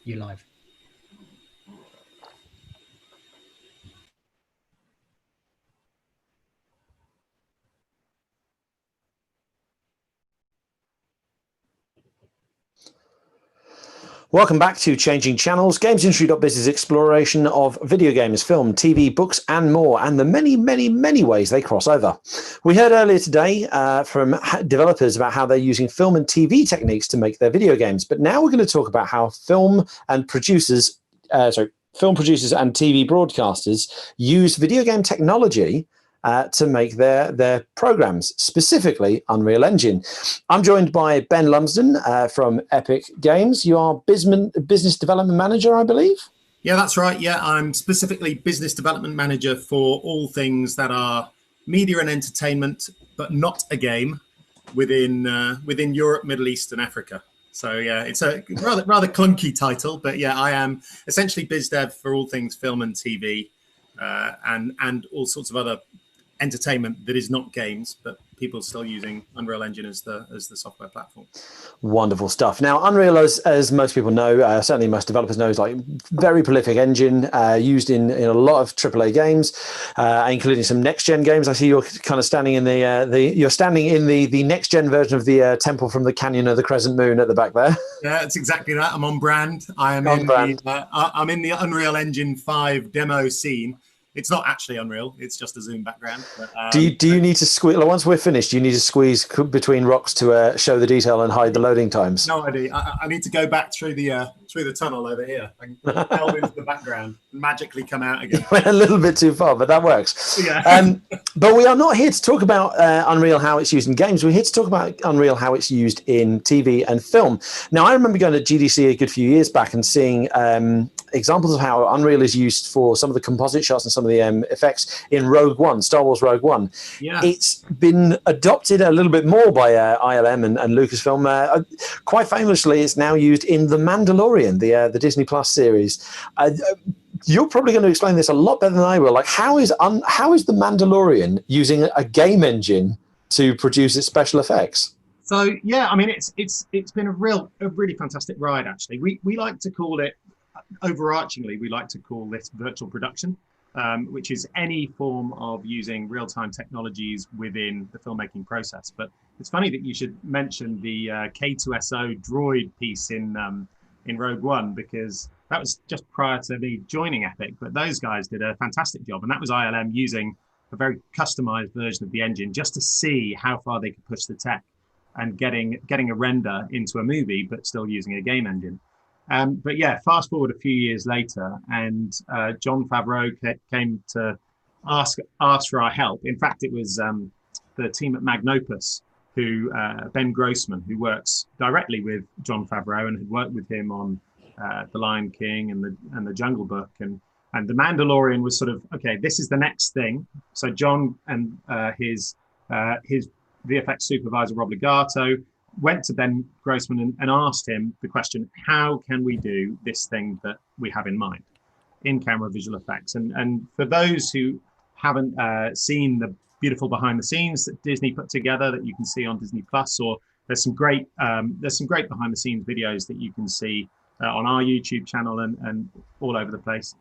You're live. Welcome back to Changing Channels, GamesIndustry.biz's exploration of video games, film, TV, books, and more, and the many, many, many ways they cross over. We heard earlier today from developers about how they're using film and TV techniques to make their video games, but now we're going to talk about how film producers and TV broadcasters use video game technology to make their programs, specifically Unreal Engine. I'm joined by Ben Lumsden from Epic Games. You are business development manager, I believe? Yeah, that's right. Yeah, I'm specifically business development manager for all things that are media and entertainment, but not a game, within Europe, Middle East, and Africa. So yeah, it's a rather clunky title, but yeah, I am essentially biz dev for all things film and TV, and all sorts of other entertainment that is not games, but people still using Unreal Engine as the software platform. Wonderful stuff. Now, Unreal, as most people know, certainly most developers know, is like very prolific engine used in a lot of AAA games, including some next gen games. I see you're kind of standing in the next gen version of the Temple from the Canyon of the Crescent Moon at the back there. Yeah, it's exactly that. I'm on brand. I'm in the Unreal Engine 5 demo scene. It's not actually Unreal. It's just a Zoom background. But, do you need to squeeze? Once we're finished, do you need to squeeze between rocks to show the detail and hide the loading times? No idea. I need to go back through the tunnel over here and delve into the background and magically come out again. Went a little bit too far, but that works. Yeah. But we are not here to talk about Unreal, how it's used in games. We're here to talk about Unreal, how it's used in TV and film. Now, I remember going to GDC a good few years back and seeing examples of how Unreal is used for some of the composite shots and some of the effects in Rogue One, Star Wars Rogue One. Yeah. It's been adopted a little bit more by ILM and Lucasfilm. Quite famously, it's now used in The Mandalorian, the Disney Plus series. You're probably going to explain this a lot better than I will. Like, how is The Mandalorian using a game engine to produce its special effects? So yeah, I mean, it's been a really fantastic ride. Actually, we like to call it, overarchingly, we like to call this virtual production, which is any form of using real-time technologies within the filmmaking process. But it's funny that you should mention the K2SO droid piece in Rogue One, because that was just prior to me joining Epic. But those guys did a fantastic job, and that was ILM using a very customized version of the engine just to see how far they could push the tech and getting a render into a movie, but still using a game engine. But yeah, fast forward a few years later, and Jon Favreau came to ask for our help. In fact, it was the team at Magnopus, Ben Grossman, who works directly with Jon Favreau and had worked with him on The Lion King and the Jungle Book, and The Mandalorian was sort of, okay, this is the next thing. So John and his VFX supervisor Rob Legato went to Ben Grossman and asked him the question, how can we do this thing that we have in mind in camera visual effects? And for those who haven't seen the beautiful behind the scenes that Disney put together that you can see on Disney Plus, or there's some great behind the scenes videos that you can see on our YouTube channel and all over the place.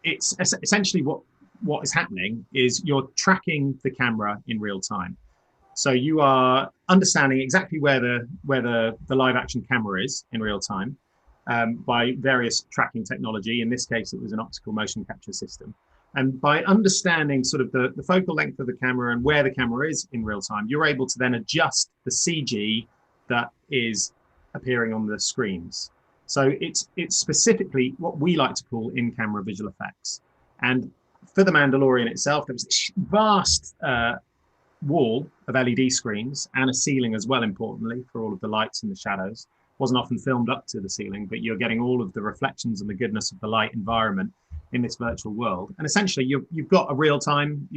It's essentially what is happening is you're tracking the camera in real time. So you are understanding exactly where the live action camera is in real time by various tracking technology. In this case, it was an optical motion capture system. And by understanding sort of the focal length of the camera and where the camera is in real time, you're able to then adjust the CG that is appearing on the screens. So it's specifically what we like to call in-camera visual effects. And for The Mandalorian itself, there was this vast wall of LED screens and a ceiling as well, importantly, for all of the lights and the shadows. Wasn't often filmed up to the ceiling, but you're getting all of the reflections and the goodness of the light environment in this virtual world. And essentially you've got a real-time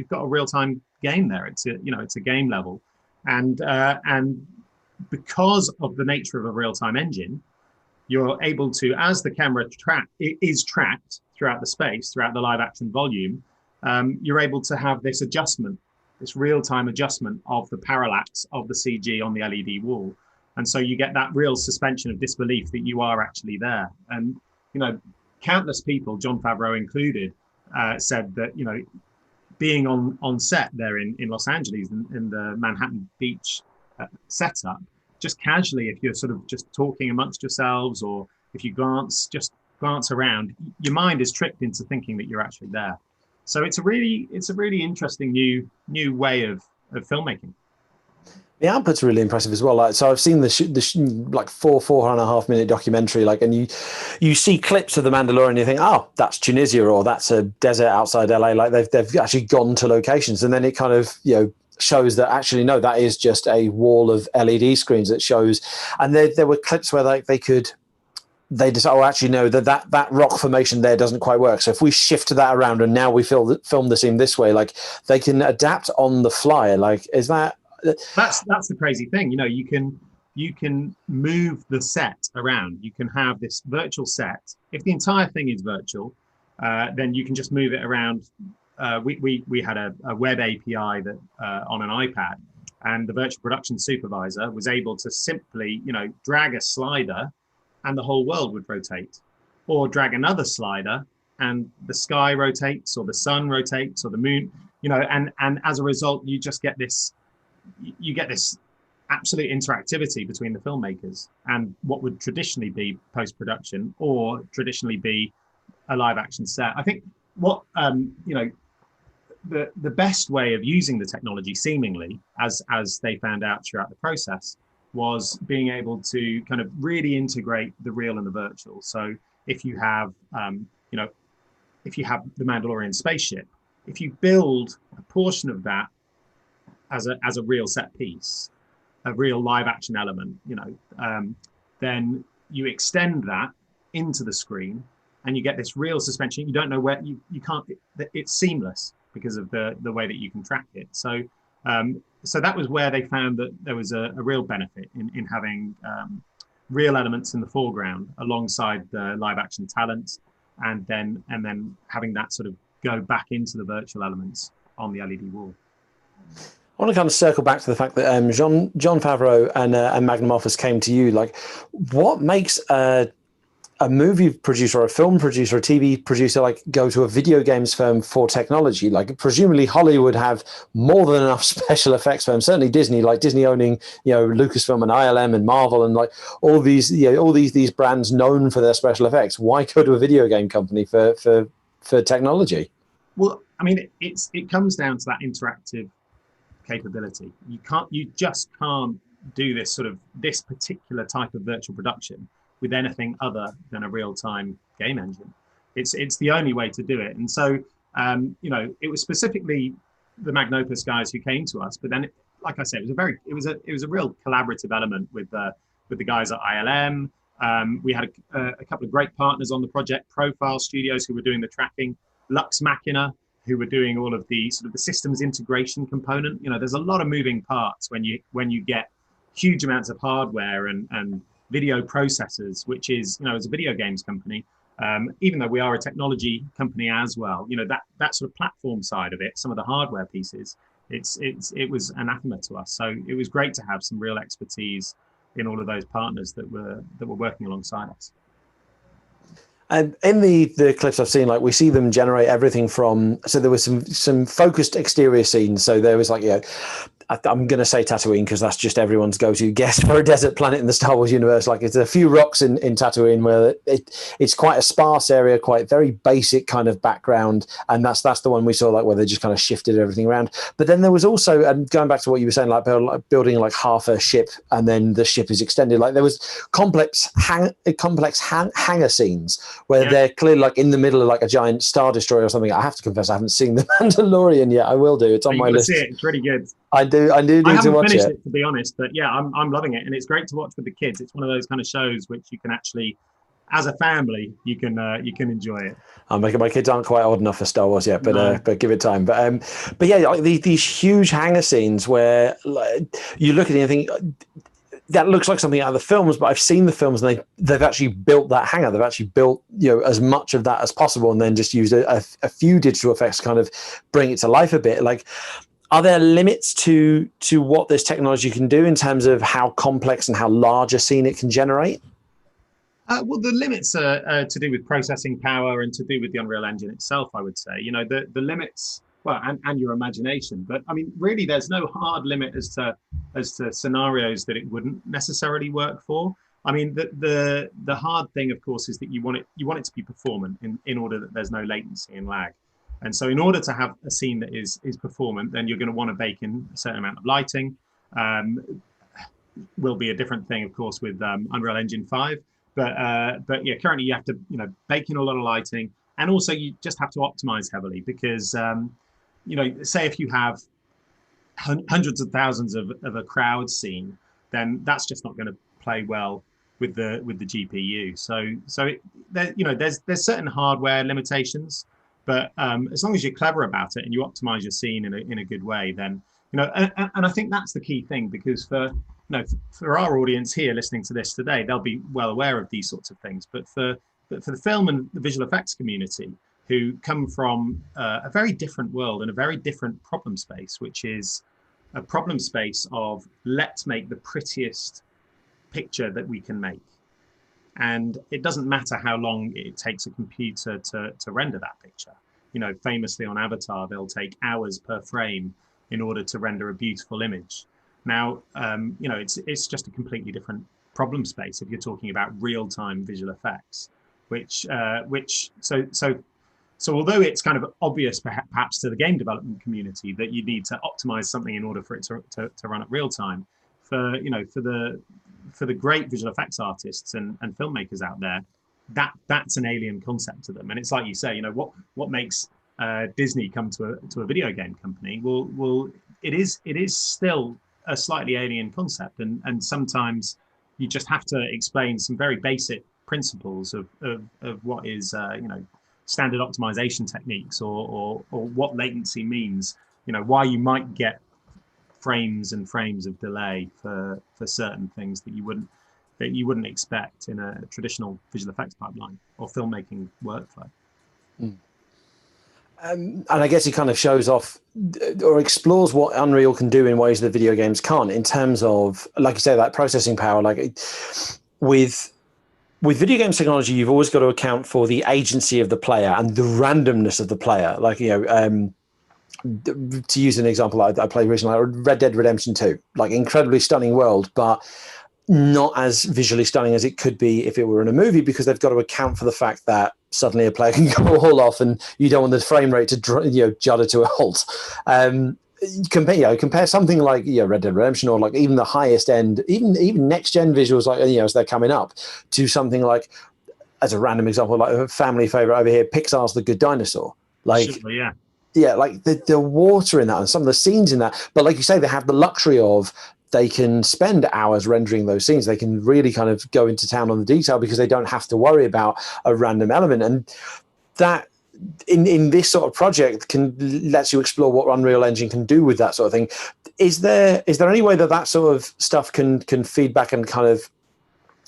game there. It's a game level. And because of the nature of a real-time engine, you're able to, as the camera is tracked throughout the space, throughout the live action volume, you're able to have this adjustment, this real-time adjustment of the parallax of the CG on the LED wall. And so you get that real suspension of disbelief that you are actually there. And, countless people, Jon Favreau included, said that, being on set there in Los Angeles in the Manhattan Beach setup, just casually, if you're sort of just talking amongst yourselves, or if you glance around, your mind is tricked into thinking that you're actually there. So it's a really interesting new way of filmmaking. The output's really impressive as well. Like, so I've seen the like 4.5 minute documentary, like, and you see clips of the Mandalorian, you think, oh, that's Tunisia, or that's a desert outside LA. Like they've actually gone to locations, and then it kind of, shows that actually, no, that is just a wall of LED screens that shows. And there were clips where like they decide, oh, actually, no, that rock formation there doesn't quite work. So if we shift that around and now we film the scene this way, like they can adapt on the fly. Like, is that... That's the crazy thing. You can move the set around. You can have this virtual set. If the entire thing is virtual, then you can just move it around. We had a web API that on an iPad, and the virtual production supervisor was able to simply, drag a slider, and the whole world would rotate, or drag another slider, and the sky rotates, or the sun rotates, or the moon. And as a result, you just get this. You get this absolute interactivity between the filmmakers and what would traditionally be post-production or traditionally be a live action set. I think what the best way of using the technology, seemingly, as they found out throughout the process, was being able to kind of really integrate the real and the virtual. So if you have if you have the Mandalorian spaceship, if you build a portion of that as a real set piece, a real live action element, then you extend that into the screen, and you get this real suspension. You don't know where you can't. It's seamless because of the way that you can track it. So that was where they found that there was a real benefit in having real elements in the foreground alongside the live action talent, and then having that sort of go back into the virtual elements on the LED wall. I want to kind of circle back to the fact that Jon Favreau and Magnum Office came to you. Like, what makes a movie producer or a film producer or a TV producer like go to a video games firm for technology? Like, presumably Hollywood have more than enough special effects firms. Certainly Disney, like Disney owning Lucasfilm and ILM and Marvel and like all these all these brands known for their special effects. Why go to a video game company for technology? Well, I mean, it comes down to that interactive capability. You just can't do this particular type of virtual production with anything other than a real-time game engine. It's the only way to do it. And so it was specifically the Magnopus guys who came to us, but then like I said, it was a real collaborative element with the guys at ILM. We had a couple of great partners on the project, Profile Studios, who were doing the tracking, Lux Machina, who were doing all of the sort of the systems integration component. There's a lot of moving parts when you get huge amounts of hardware and video processors, which is, as a video games company, even though we are a technology company as well, that sort of platform side of it, some of the hardware pieces, it was anathema to us. So it was great to have some real expertise in all of those partners that were working alongside us. And in the clips I've seen, like we see them generate everything from, so there was some focused exterior scenes. So there was like, I'm going to say Tatooine because that's just everyone's go-to guess for a desert planet in the Star Wars universe. Like it's a few rocks in Tatooine where it's quite a sparse area, quite very basic kind of background. And that's the one we saw, like where they just kind of shifted everything around. But then there was also, and going back to what you were saying, like building like half a ship and then the ship is extended. Like there was complex hangar scenes where they're clearly like in the middle of like a giant Star Destroyer or something. I have to confess, I haven't seen The Mandalorian yet. I will do. It's on my list. See it. It's really good. I do need to watch it. To be honest, but yeah, I'm loving it, and it's great to watch with the kids. It's one of those kind of shows which you can actually, as a family, you can enjoy it. My kids aren't quite old enough for Star Wars yet, but give it time. But yeah, like these huge hangar scenes where like, you look at it and think that looks like something out of the films, but I've seen the films and they've actually built that hangar. They've actually built as much of that as possible, and then just used a few digital effects to kind of bring it to life a bit. Like, Are there limits to what this technology can do in terms of how complex and how large a scene it can generate? Well, the limits are to do with processing power and to do with the Unreal Engine itself, I would say. The limits, well, and your imagination. But I mean, really, there's no hard limit as to scenarios that it wouldn't necessarily work for. I mean, the hard thing, of course, is that you want it to be performant in order that there's no latency and lag. And so, in order to have a scene that is performant, then you're going to want to bake in a certain amount of lighting. Will be a different thing, of course, with Unreal Engine 5. But yeah, currently you have to bake in a lot of lighting, and also you just have to optimize heavily because say if you have hundreds of thousands of a crowd scene, then that's just not going to play well with the GPU. There's certain hardware limitations, but as long as you're clever about it and you optimize your scene in a good way, then and I think that's the key thing, because for our audience here listening to this today, they'll be well aware of these sorts of things. But for the film and the visual effects community, who come from a very different world and a very different problem space, which is a problem space of let's make the prettiest picture that we can make. And it doesn't matter how long it takes a computer to render that picture. Famously on Avatar, they'll take hours per frame in order to render a beautiful image. Now, it's just a completely different problem space if you're talking about real-time visual effects, so although it's kind of obvious perhaps to the game development community that you need to optimize something in order for it to run at real time, for the great visual effects artists and filmmakers out there, that's an alien concept to them. And it's like you say, what makes Disney come to a video game company? Well, it is still a slightly alien concept, and sometimes you just have to explain some very basic principles of what is standard optimization techniques, or what latency means, why you might get frames and frames of delay for certain things that you wouldn't expect in a traditional visual effects pipeline or filmmaking workflow. And I guess it kind of shows off or explores what Unreal can do in ways that video games can't, in terms of, like you say, that processing power. Like with video games technology, you've always got to account for the agency of the player and the randomness of the player. Like, to use an example, I played recently, Red Dead Redemption 2, like incredibly stunning world, but not as visually stunning as it could be if it were in a movie, because they've got to account for the fact that suddenly a player can go all off and you don't want the frame rate to judder to a halt. Compare something like Red Dead Redemption, or like even the highest end, even next gen visuals, like as they're coming up, to something like, as a random example, like a family favorite over here, Pixar's The Good Dinosaur. Like, sure, yeah. Yeah, like the water in that and some of the scenes in that. But like you say, they have the luxury of, they can spend hours rendering those scenes. They can really kind of go into town on the detail because they don't have to worry about a random element. And that in this sort of project lets you explore what Unreal Engine can do with that sort of thing. Is there any way that sort of stuff can feed back, and kind of,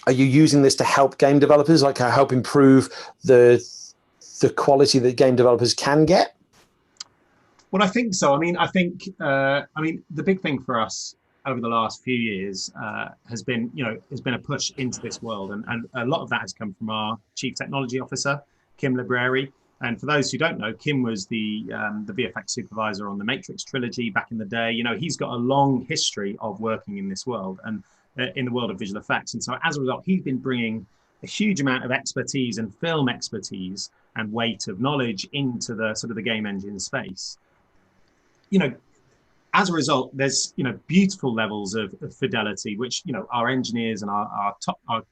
are you using this to help game developers, like help improve the quality that game developers can get? Well, I think so. I mean, the big thing for us over the last few years has been a push into this world, and a lot of that has come from our Chief Technology Officer, Kim Libreri. And for those who don't know, Kim was the VFX supervisor on the Matrix trilogy back in the day. He's got a long history of working in this world and in the world of visual effects. And so as a result, he's been bringing a huge amount of expertise and film expertise and weight of knowledge into the sort of the game engine space. As a result, there's beautiful levels of fidelity, which our engineers and our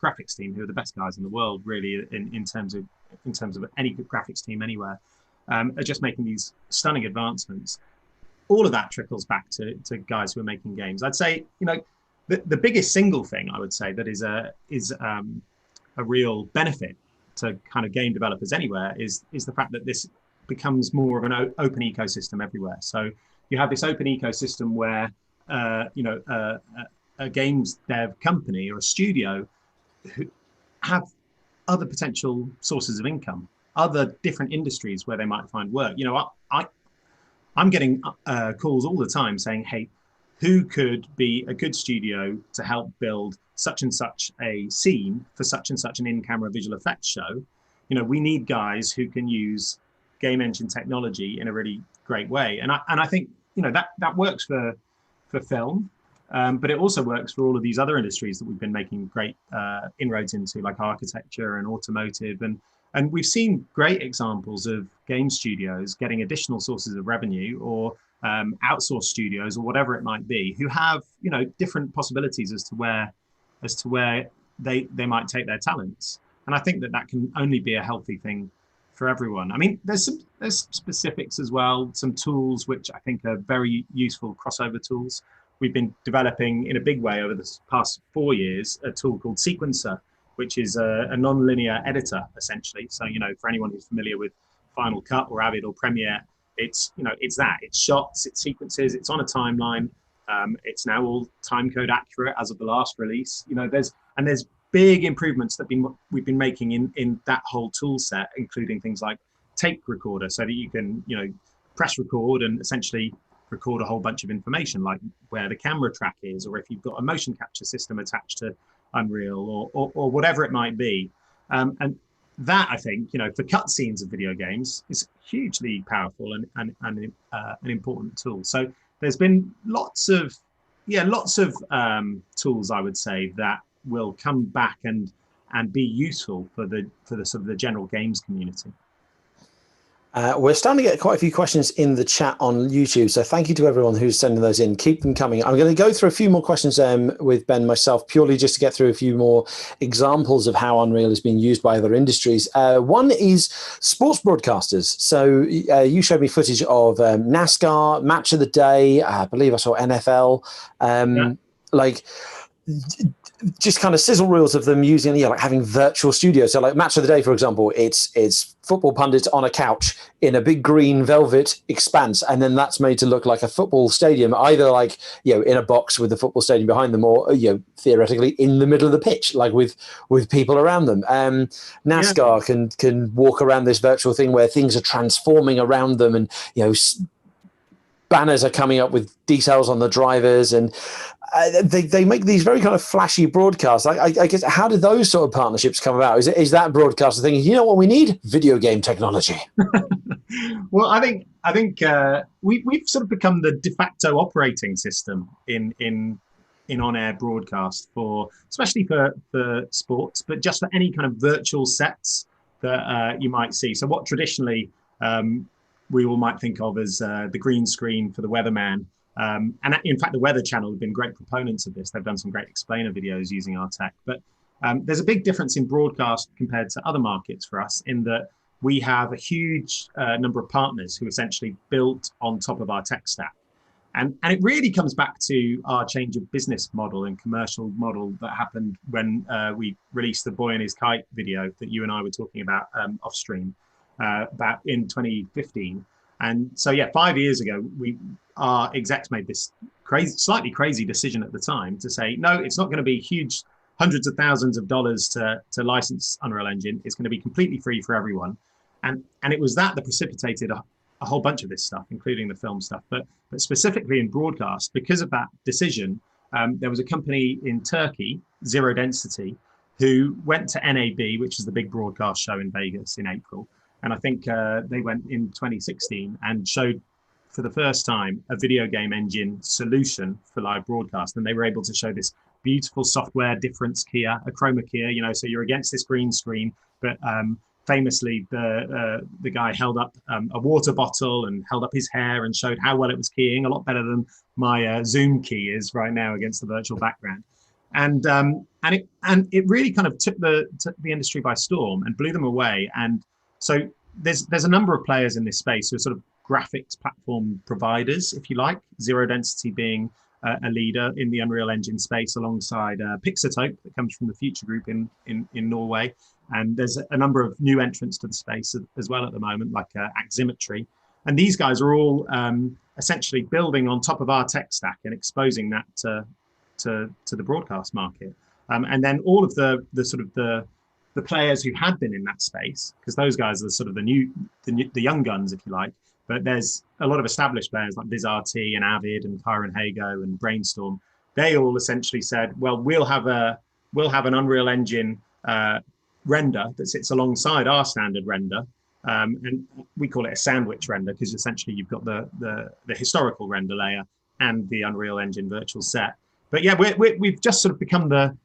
graphics team, who are the best guys in the world, really, in terms of any graphics team anywhere, are just making these stunning advancements. All of that trickles back to guys who are making games. I'd say the biggest single thing I would say that is a real benefit to kind of game developers anywhere is the fact that this becomes more of an open ecosystem everywhere. So you have this open ecosystem where a games dev company or a studio who have other potential sources of income, other different industries where they might find work. I'm getting calls all the time saying, hey, who could be a good studio to help build such and such a scene for such and such an in-camera visual effects show? We need guys who can use game engine technology in a really great way. And I think, that works for film, but it also works for all of these other industries that we've been making great inroads into, like architecture and automotive. And we've seen great examples of game studios getting additional sources of revenue, or outsourced studios, or whatever it might be, who have different possibilities as to where they might take their talents. And I think that can only be a healthy thing for everyone. I mean, there's specifics as well, some tools which I think are very useful crossover tools. We've been developing in a big way over the past 4 years a tool called Sequencer, which is a non-linear editor, essentially. So, for anyone who's familiar with Final Cut or Avid or Premiere, it's shots, it's sequences, it's on a timeline. It's now all time code accurate as of the last release. There's big improvements that we've been making in that whole tool set, including things like tape recorder, so that you can press record and essentially record a whole bunch of information, like where the camera track is, or if you've got a motion capture system attached to Unreal, or whatever it might be. And that, I think, for cutscenes of video games, is hugely powerful and an important tool. So there's been lots of tools, I would say, that will come back and be useful for the sort of the general games community. We're starting to get quite a few questions in the chat on YouTube, so thank you to everyone who's sending those in. Keep them coming. I'm going to go through a few more questions with Ben myself, purely just to get through a few more examples of how Unreal is being used by other industries. One is sports broadcasters. So you showed me footage of NASCAR, Match of the Day, I believe I saw NFL, just kind of sizzle reels of them using, like having virtual studios. So like Match of the Day, for example, it's football pundits on a couch in a big green velvet expanse, and then that's made to look like a football stadium, either like in a box with the football stadium behind them, or theoretically in the middle of the pitch, like with people around them. NASCAR can walk around this virtual thing where things are transforming around them, and banners are coming up with details on the drivers, and they make these very kind of flashy broadcasts. I guess, how did those sort of partnerships come about? Is that broadcaster thinking, what we need? Video game technology. Well, I think we've sort of become the de facto operating system in on-air broadcast, especially for sports, but just for any kind of virtual sets that you might see. So what traditionally we all might think of as the green screen for the weatherman. And in fact, the Weather Channel have been great proponents of this. They've done some great explainer videos using our tech. But there's a big difference in broadcast compared to other markets for us, in that we have a huge number of partners who essentially built on top of our tech stack. And it really comes back to our change of business model and commercial model that happened when we released the Boy and His Kite video that you and I were talking about off stream back in 2015. And so, 5 years ago, our execs made this slightly crazy decision at the time to say, no, it's not going to be huge hundreds of thousands of dollars to license Unreal Engine. It's going to be completely free for everyone. And it was that precipitated a whole bunch of this stuff, including the film stuff. But specifically in broadcast, because of that decision, there was a company in Turkey, Zero Density, who went to NAB, which is the big broadcast show in Vegas in April. And I think they went in 2016 and showed for the first time a video game engine solution for live broadcast. And they were able to show this beautiful software difference keyer, a chroma keyer, so you're against this green screen. But famously, the guy held up a water bottle and held up his hair and showed how well it was keying, a lot better than my Zoom key is right now against the virtual background. And it really kind of took the industry by storm and blew them away. And so there's a number of players in this space who are sort of graphics platform providers, if you like, Zero Density being a leader in the Unreal Engine space alongside Pixatope that comes from the Future Group in Norway. And there's a number of new entrants to the space as well at the moment, like Aximetry. And these guys are all essentially building on top of our tech stack and exposing that to the broadcast market. And then all of the sort of the players who had been in that space, because those guys are sort of the young guns, if you like, But there's a lot of established players like BizRT and Avid and Kyron Hago and Brainstorm. They all essentially said, well, we'll have an Unreal Engine render that sits alongside our standard render. And we call it a sandwich render because essentially you've got the historical render layer and the Unreal Engine virtual set. But yeah, we've just sort of become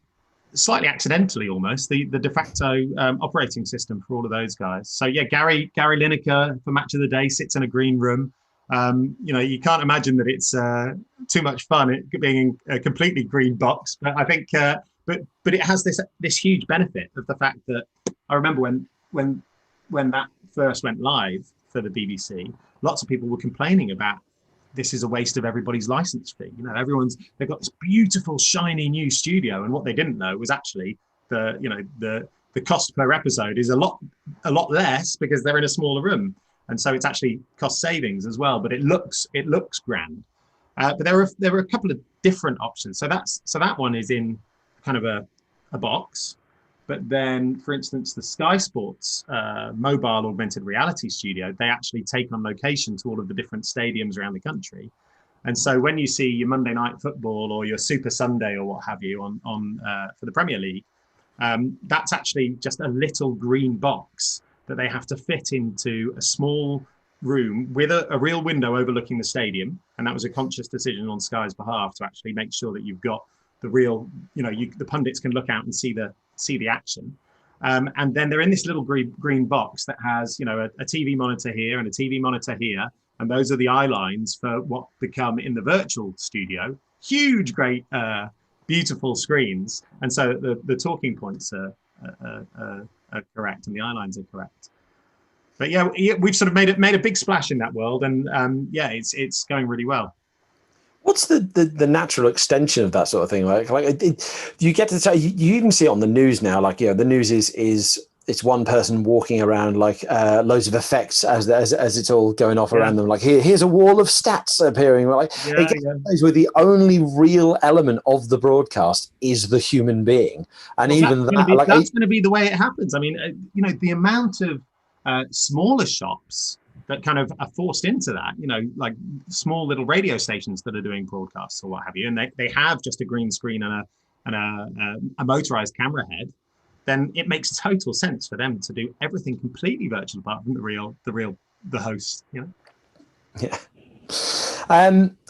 slightly accidentally almost the de facto operating system for all of those guys. So yeah, Gary Lineker for Match of the Day sits in a green room. You can't imagine that it's too much fun it being in a completely green box, but I think but it has this huge benefit of the fact that I remember when that first went live for the BBC, lots of people were complaining about this is a waste of everybody's license fee. They've got this beautiful shiny new studio, and what they didn't know was actually the cost per episode is a lot less because they're in a smaller room, and so it's actually cost savings as well. But it looks grand. But there were a couple of different options. So that one is in kind of a box. But then, for instance, the Sky Sports mobile augmented reality studio, they actually take on location to all of the different stadiums around the country. And so when you see your Monday Night Football or your Super Sunday or what have you on for the Premier League, that's actually just a little green box that they have to fit into a small room with a real window overlooking the stadium. And that was a conscious decision on Sky's behalf to actually make sure that you've got the real, the pundits can look out and see the action. And then they're in this little green box that has, a TV monitor here and a TV monitor here. And those are the eye lines for what become in the virtual studio, huge, great, beautiful screens. And so the talking points are correct and the eye lines are correct. But yeah, we've sort of made a big splash in that world. And it's going really well. What's the natural extension of that sort of thing? Like you get to say, you even see it on the news now. Like, the news is it's one person walking around like loads of effects as it's all going off around them. Like here's a wall of stats appearing. Like where the only real element of the broadcast is the human being, and that's going to be the way it happens. I mean, the amount of smaller shops that kind of are forced into that, like small little radio stations that are doing broadcasts or what have you, and they have just a green screen and a motorized camera head, then it makes total sense for them to do everything completely virtual apart from the host. Yeah.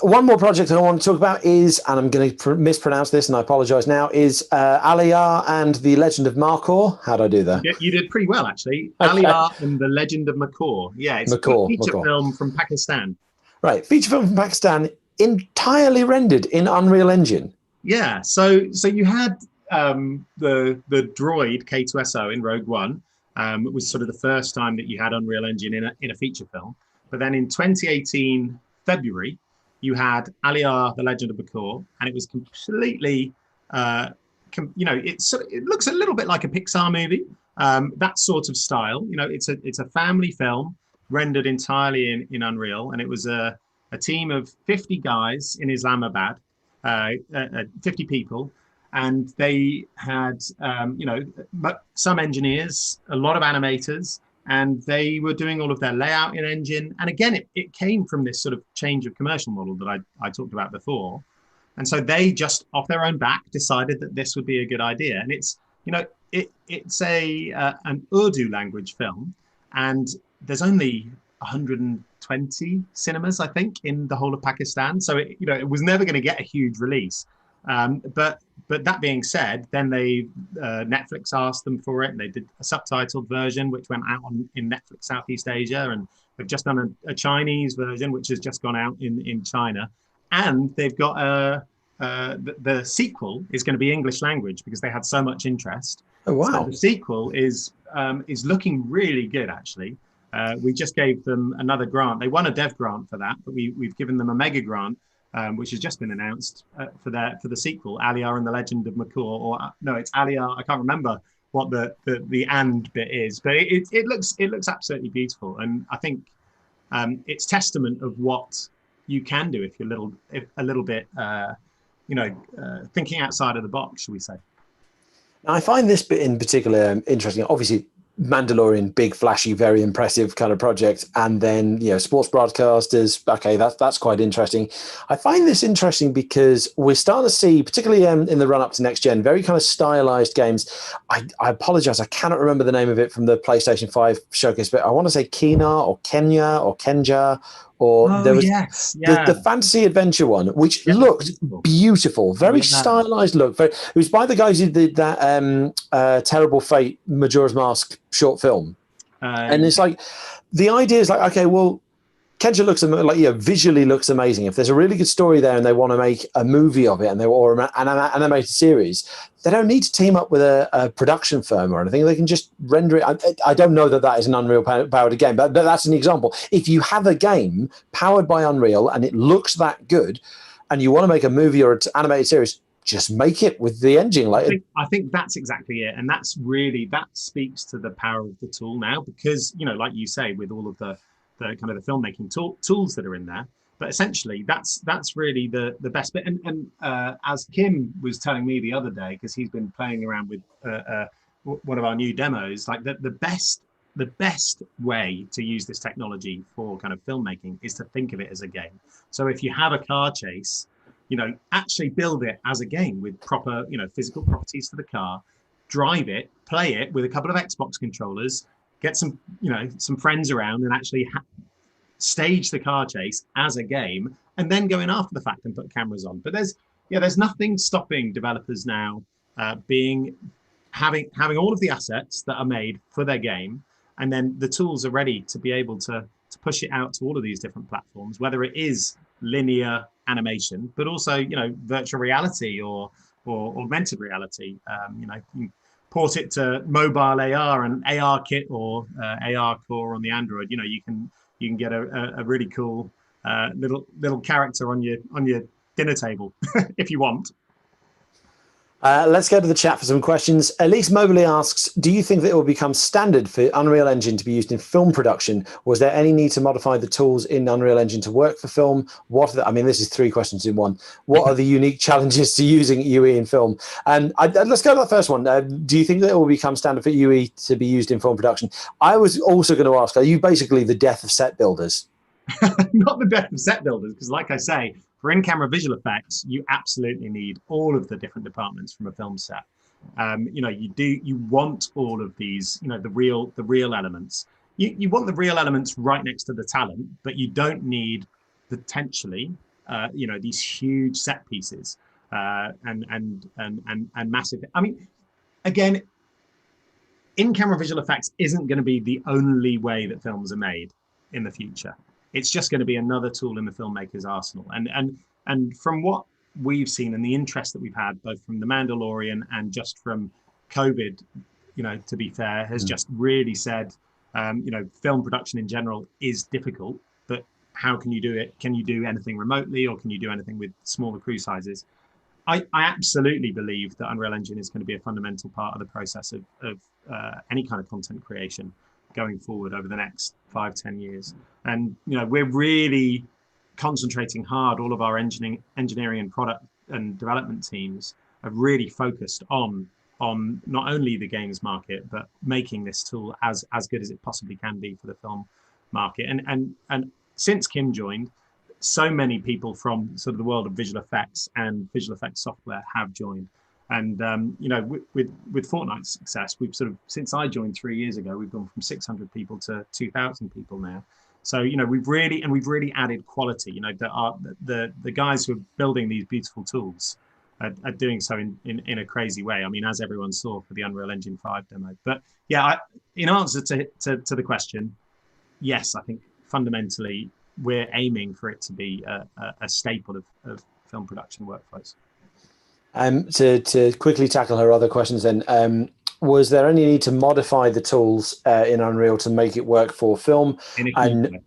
One more project I want to talk about is, and I'm going to mispronounce this, and I apologize now, is Aliyah and the Legend of Makor. How'd I do that? You did pretty well, actually. Okay. Aliyah and the Legend of Makor. Yeah, it's a feature film from Pakistan. Right, feature film from Pakistan, entirely rendered in Unreal Engine. Yeah, so you had the droid K2SO in Rogue One. It was sort of the first time that you had Unreal Engine in a feature film. But then in 2018 February, you had Aliyah, the Legend of Makor, and it was completely, it looks a little bit like a Pixar movie, that sort of style. It's a family film rendered entirely in Unreal, and it was a team of 50 guys in Islamabad, 50 people, and they had, some engineers, a lot of animators, and they were doing all of their layout in Engine. And again, it came from this sort of change of commercial model that I talked about before. And so they just off their own back decided that this would be a good idea. And it's an Urdu language film, and there's only 120 cinemas, I think, in the whole of Pakistan. So it was never going to get a huge release. But that being said, then Netflix asked them for it, and they did a subtitled version, which went out in Netflix Southeast Asia, and they've just done a Chinese version, which has just gone out in China, and they've got the sequel is going to be English language because they had so much interest. Oh wow! So the sequel is looking really good, actually. We just gave them another grant. They won a dev grant for that, but we've given them a mega grant. Which has just been announced for the sequel, Aliyah and the Legend of Makor, or no, it's Aliyah. I can't remember what the and bit is, but it looks absolutely beautiful, and I think it's testament of what you can do if you're a little bit thinking outside of the box, shall we say? Now, I find this bit in particular interesting. Obviously, Mandalorian, big, flashy, very impressive kind of project, and then sports broadcasters. Okay, that's quite interesting. I find this interesting because we're starting to see, particularly in the run up to next gen, very kind of stylized games. I apologize, I cannot remember the name of it from the PlayStation 5 showcase, but I want to say Kena or Kenya or Kenja. Or Oh, there was yes. Yeah. the fantasy adventure one, which Yeah, looked beautiful, very yeah. stylized look. It was by the guys who did that Terrible Fate Majora's Mask short film. And it's like, the idea is like, okay, well, Kenja looks like, visually looks amazing. If there's a really good story there and they want to make a movie of it or an animated series, they don't need to team up with a production firm or anything. They can just render it. I don't know that is an Unreal powered game, but that's an example. If you have a game powered by Unreal and it looks that good and you want to make a movie or an animated series, just make it with the engine. I think that's exactly it. And that speaks to the power of the tool now, because, like you say, with all of the kind of the filmmaking tools that are in there. But essentially, that's really the best bit. And as Kim was telling me the other day, because he's been playing around with one of our new demos, like the best way to use this technology for kind of filmmaking is to think of it as a game. So if you have a car chase, actually build it as a game with proper, physical properties for the car, drive it, play it with a couple of Xbox controllers, get some friends around and actually stage the car chase as a game, and then go in after the fact and put cameras on. But there's nothing stopping developers now having all of the assets that are made for their game, and then the tools are ready to be able to push it out to all of these different platforms, whether it is linear animation, but also virtual reality or augmented reality. You port it to mobile AR and AR kit or AR core on the Android. You can get a really cool little character on your dinner table if you want. Let's go to the chat for some questions. Elise Mobley asks, do you think that it will become standard for Unreal Engine to be used in film production? Was there any need to modify the tools in Unreal Engine to work for film? This is 3 questions in one. What are the unique challenges to using UE in film? And let's go to the first one. Do you think that it will become standard for UE to be used in film production? I was also going to ask, are you basically the death of set builders? Not the death of set builders, because like I say, for in-camera visual effects, you absolutely need all of the different departments from a film set. You want all of these, the real elements. You want the real elements right next to the talent, but you don't need potentially, these huge set pieces and massive. I mean, again, in-camera visual effects isn't going to be the only way that films are made in the future. It's just going to be another tool in the filmmaker's arsenal. And from what we've seen and the interest that we've had, both from The Mandalorian and just from COVID, to be fair, has just really said, film production in general is difficult, but how can you do it? Can you do anything remotely, or can you do anything with smaller crew sizes? I absolutely believe that Unreal Engine is going to be a fundamental part of the process of any kind of content creation going forward over the next 5-10 years. And we're really concentrating hard. All of our engineering and product and development teams are really focused on not only the games market, but making this tool as good as it possibly can be for the film market. And since Kim joined, so many people from sort of the world of visual effects and visual effects software have joined. And with Fortnite's success, we've sort of, since I joined 3 years ago, we've gone from 600 people to 2,000 people now. So we've really added quality. The guys who are building these beautiful tools are doing so in a crazy way. I mean, as everyone saw for the Unreal Engine 5 demo. But yeah, in answer to the question, yes, I think fundamentally we're aiming for it to be a staple of film production workflows. To quickly tackle her other questions then, was there any need to modify the tools in Unreal to make it work for film? In a huge way.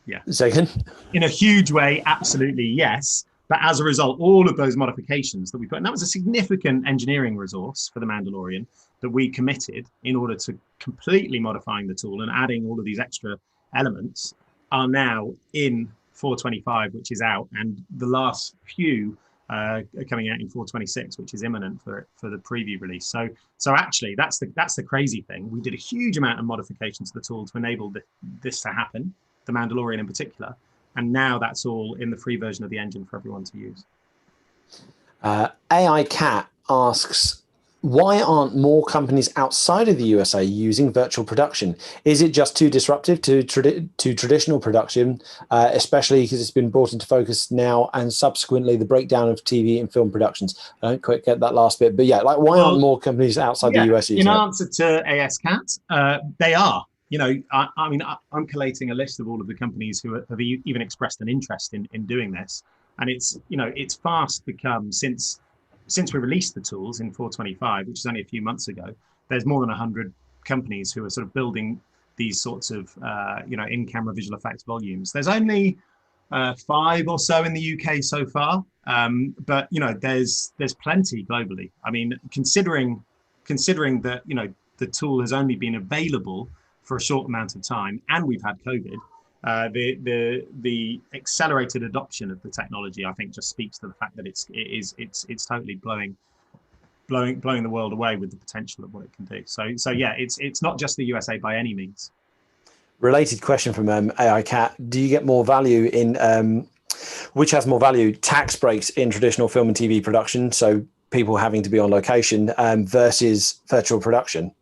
Yeah. Second? In a huge way, absolutely, yes. But as a result, all of those modifications that we put, and that was a significant engineering resource for The Mandalorian that we committed in order to completely modifying the tool and adding all of these extra elements, are now in 4.25, which is out. And the last few coming out in 426, which is imminent for the preview release. So actually, that's the crazy thing. We did a huge amount of modifications to the tool to enable this to happen, the Mandalorian in particular, and now that's all in the free version of the engine for everyone to use. AI Cat asks, why aren't more companies outside of the USA using virtual production? Is it just too disruptive to traditional production, especially because it's been brought into focus now and subsequently the breakdown of TV and film productions? I don't quite get that last bit, but yeah, like why aren't more companies outside the US using it? In answer to AS Cat, they are. You know, I mean, I'm collating a list of all of the companies who have even expressed an interest in doing this, and it's, you know, it's fast become, since we released the tools in 425, which is only a few months ago, there's more than 100 companies who are sort of building these sorts of, you know, in-camera visual effects volumes. There's only 5 or so in the UK so far, but you know, there's plenty globally. I mean, considering that, you know, the tool has only been available for a short amount of time, and we've had COVID. The accelerated adoption of the technology, I think, just speaks to the fact that it's totally blowing the world away with the potential of what it can do. So yeah, it's not just the USA by any means. Related question from AI Cat: do you get more value in which has more value, tax breaks in traditional film and TV production, so people having to be on location, versus virtual production?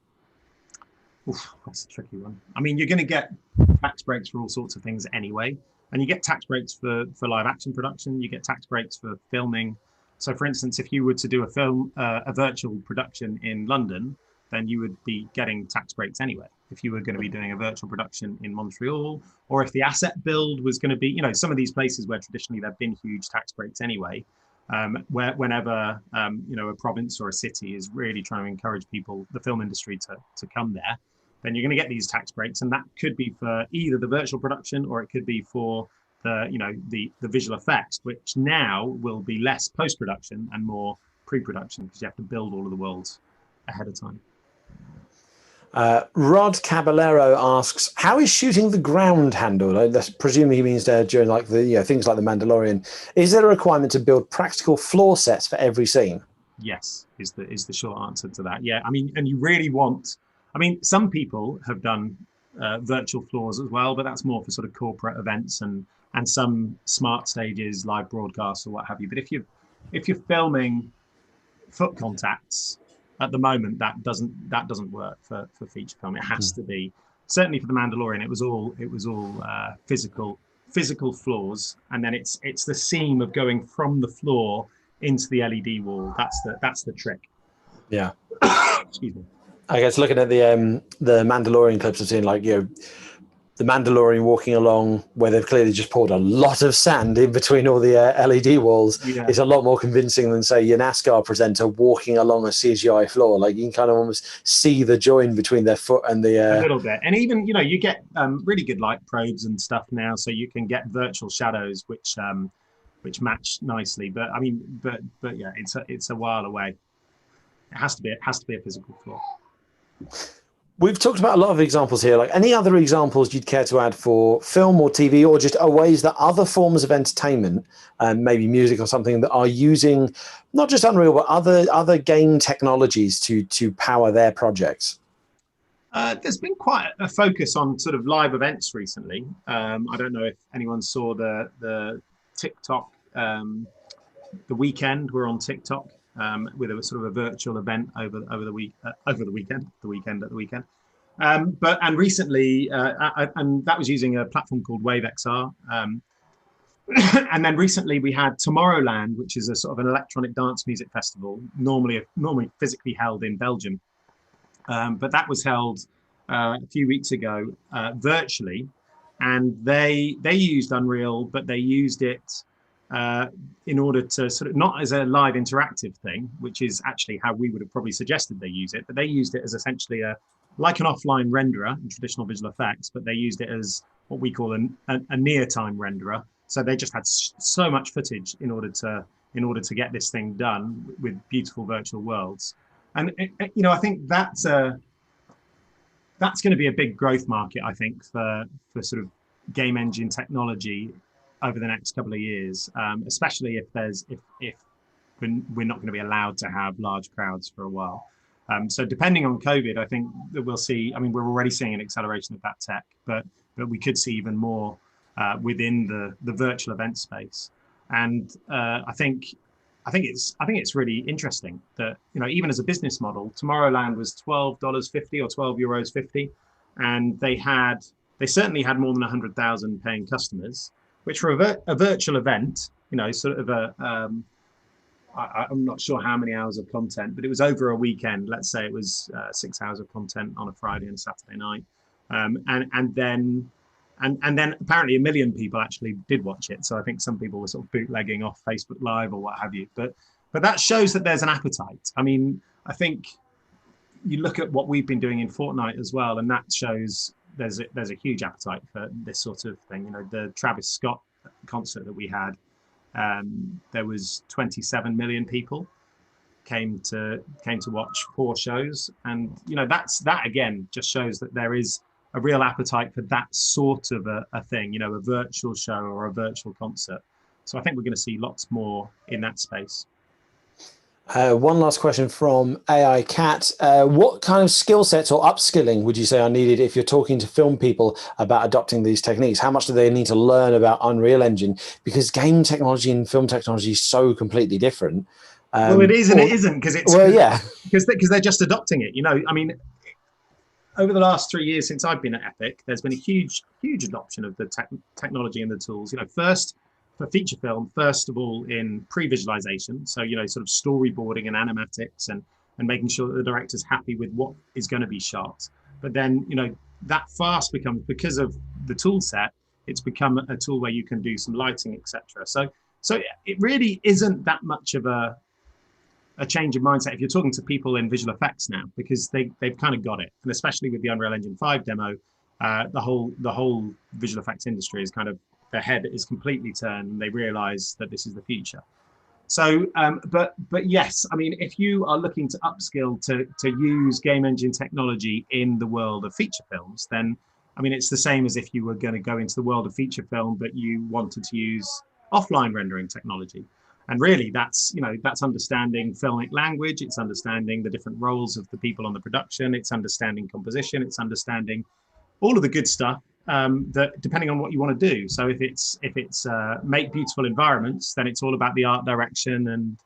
Oof, that's a tricky one. I mean, you're going to get tax breaks for all sorts of things anyway, and you get tax breaks for live action production. You get tax breaks for filming. So, for instance, if you were to do a virtual production in London, then you would be getting tax breaks anyway. If you were going to be doing a virtual production in Montreal, or if the asset build was going to be, you know, some of these places where traditionally there've been huge tax breaks anyway, whenever you know, a province or a city is really trying to encourage people, the film industry, to come there, then you're going to get these tax breaks, and that could be for either the virtual production or it could be for the, you know, the visual effects, which now will be less post-production and more pre-production because you have to build all of the worlds ahead of time. Rod Caballero asks, how is shooting the ground handled? I presume he means during like the, you know, things like the Mandalorian. Is there a requirement to build practical floor sets for every scene? Yes, is the short answer to that. Yeah, I mean, and you really want, I mean, some people have done virtual floors as well, but that's more for sort of corporate events and some smart stages, live broadcasts or what have you. But if you're filming foot contacts at the moment, that doesn't work for feature film. It has to be, certainly for the Mandalorian, it was all physical floors, and then it's the seam of going from the floor into the LED wall. That's the trick. Yeah. Excuse me. I guess looking at the Mandalorian clips I've seen, like, you know, the Mandalorian walking along where they've clearly just poured a lot of sand in between all the LED walls, yeah, is a lot more convincing than, say, your NASCAR presenter walking along a CGI floor. Like, you can kind of almost see the join between their foot and the... A little bit. And even, you know, you get really good light probes and stuff now, so you can get virtual shadows which match nicely. But I mean, but yeah, it's a while away. It has to be a physical floor. We've talked about a lot of examples here. Like, any other examples you'd care to add for film or TV, or just ways that other forms of entertainment, maybe music or something, that are using not just Unreal but other game technologies to power their projects? There's been quite a focus on sort of live events recently. I don't know if anyone saw the TikTok, the weekend. We're on TikTok. With a sort of a virtual event over the weekend. And recently, and that was using a platform called Wave XR. And then recently we had Tomorrowland, which is a sort of an electronic dance music festival, normally physically held in Belgium. But that was held a few weeks ago virtually, and they used Unreal, but they used it in order to sort of, not as a live interactive thing, which is actually how we would have probably suggested they use it, but they used it as essentially like an offline renderer in traditional visual effects, but they used it as what we call a near-time renderer. So they just had so much footage in order to get this thing done with beautiful virtual worlds. And you know, I think that's going to be a big growth market, I think, for sort of game engine technology over the next couple of years, especially if we're not going to be allowed to have large crowds for a while. So depending on COVID, I think that we'll see. I mean, we're already seeing an acceleration of that tech, but we could see even more within the virtual event space. And I think it's really interesting that, you know, even as a business model, Tomorrowland was $12.50 or €12.50, and they certainly had more than 100,000 paying customers, which for a virtual event, you know, sort of I'm not sure how many hours of content, but it was over a weekend. Let's say it was 6 hours of content on a Friday and Saturday night, and then apparently 1 million people actually did watch it. So I think some people were sort of bootlegging off Facebook Live or what have you. But that shows that there's an appetite. I mean, I think you look at what we've been doing in Fortnite as well, and that shows there's a huge appetite for this sort of thing. You know, the Travis Scott concert that we had. There was 27 million people came to watch 4 shows, and you know that again just shows that there is a real appetite for that sort of a thing, you know, a virtual show or a virtual concert. So I think we're going to see lots more in that space. One last question from AI Cat. What kind of skill sets or upskilling would you say are needed if you're talking to film people about adopting these techniques? How much do they need to learn about Unreal Engine? Because game technology and film technology is so completely different. Well, it is and it isn't, because it's because they're just adopting it. You know, I mean, over the last 3 years since I've been at Epic, there's been a huge adoption of the technology and the tools. You know, first for feature film, first of all in pre-visualization, so you know, sort of storyboarding and animatics and making sure that the director's happy with what is going to be shot. But then, you know, that fast becomes, because of the tool set, it's become a tool where you can do some lighting, etc. So it really isn't that much of a change of mindset if you're talking to people in visual effects now, because they've kind of got it. And especially with the Unreal Engine 5 demo, the whole visual effects industry is kind of, their head is completely turned, and they realize that this is the future. So, but yes, I mean, if you are looking to upskill to use game engine technology in the world of feature films, then I mean, it's the same as if you were going to go into the world of feature film, but you wanted to use offline rendering technology. And really, that's, you know, that's understanding filmic language, it's understanding the different roles of the people on the production, it's understanding composition, it's understanding all of the good stuff that depending on what you want to do. So if it's make beautiful environments, then it's all about the art direction and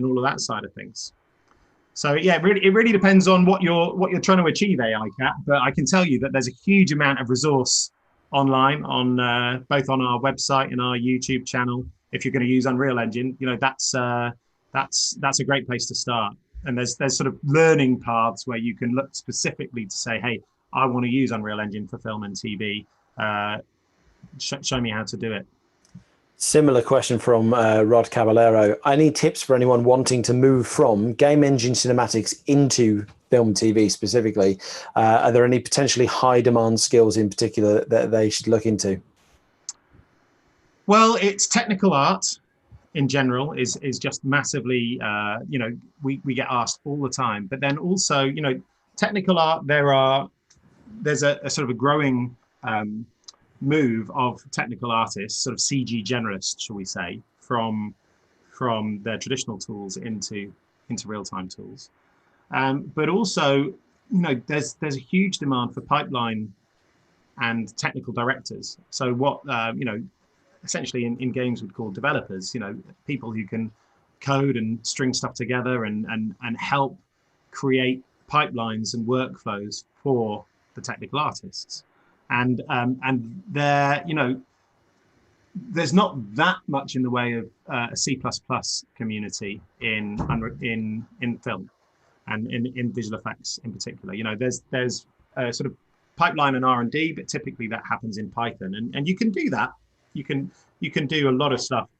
all of that side of things. So yeah, it really depends on what you're trying to achieve, AI Cat. But I can tell you that there's a huge amount of resource online on both on our website and our YouTube channel. If you're going to use Unreal Engine, you know, that's a great place to start. And there's sort of learning paths where you can look specifically to say, hey, I want to use Unreal Engine for film and TV. Show me how to do it. Similar question from Rod Caballero. I need tips for anyone wanting to move from game engine cinematics into film TV specifically. Are there any potentially high demand skills in particular that they should look into? Well, it's technical art in general is just massively, you know, we get asked all the time. But then also, you know, technical art, there's a sort of a growing move of technical artists, sort of CG generalists, shall we say, from their traditional tools into real-time tools. But also, you know, there's a huge demand for pipeline and technical directors. So what, you know, essentially in games we'd call developers, you know, people who can code and string stuff together and help create pipelines and workflows for the technical artists. And there, you know, there's not that much in the way of a C++ community in film and in visual effects in particular. You know, there's a sort of pipeline and R&D, but typically that happens in Python, and you can do that. You can do a lot of stuff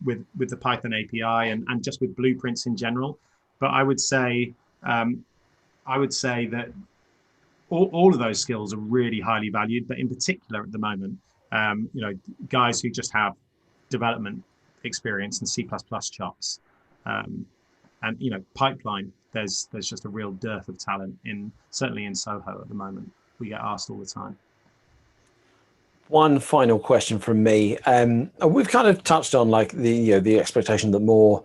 with the Python API and just with blueprints in general. But I would say that all of those skills are really highly valued, but in particular at the moment, you know, guys who just have development experience and C++ chops, and you know, pipeline. There's just a real dearth of talent certainly in Soho at the moment. We get asked all the time. One final question from me. We've kind of touched on like the expectation that more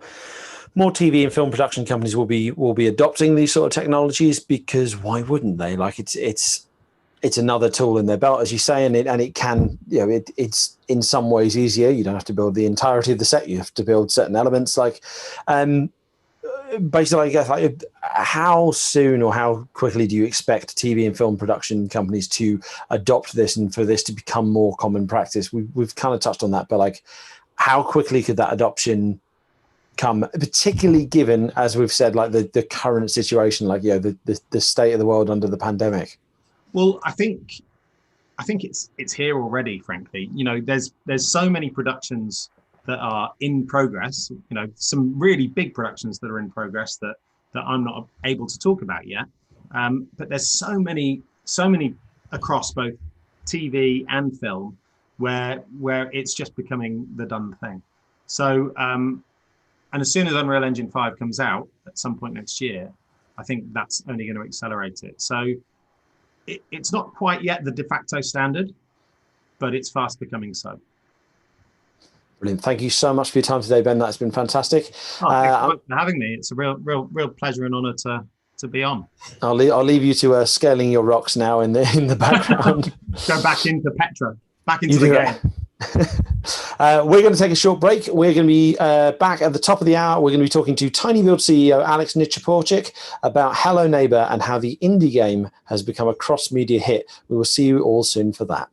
TV and film production companies will be adopting these sort of technologies, because why wouldn't they? Like it's another tool in their belt, as you say, and it can, it's in some ways easier. You don't have to build the entirety of the set. You have to build certain elements. Like, basically, I guess, like, how soon or how quickly do you expect TV and film production companies to adopt this and for this to become more common practice? We've kind of touched on that, but like, how quickly could that adoption come, particularly given, as we've said, like the current situation, like the state of the world under the pandemic? Well, I think it's here already. Frankly, there's so many productions that are in progress. Some really big productions that are in progress that I'm not able to talk about yet. But there's so many across both TV and film where it's just becoming the done thing. So, and as soon as Unreal Engine 5 comes out at some point next year, I think that's only going to accelerate it. So it's not quite yet the de facto standard, but it's fast becoming so. Brilliant. Thank you so much for your time today, Ben. That's been fantastic. Thanks so much for having me. It's a real pleasure and honor to be on. I'll leave you to scaling your rocks now in the background. Go back into Petra, back into the game. We're going to take a short break. We're going to be back at the top of the hour. We're going to be talking to TinyBuild CEO Alex Nichaporchik about Hello Neighbor and how the indie game has become a cross-media hit. We will see you all soon for that.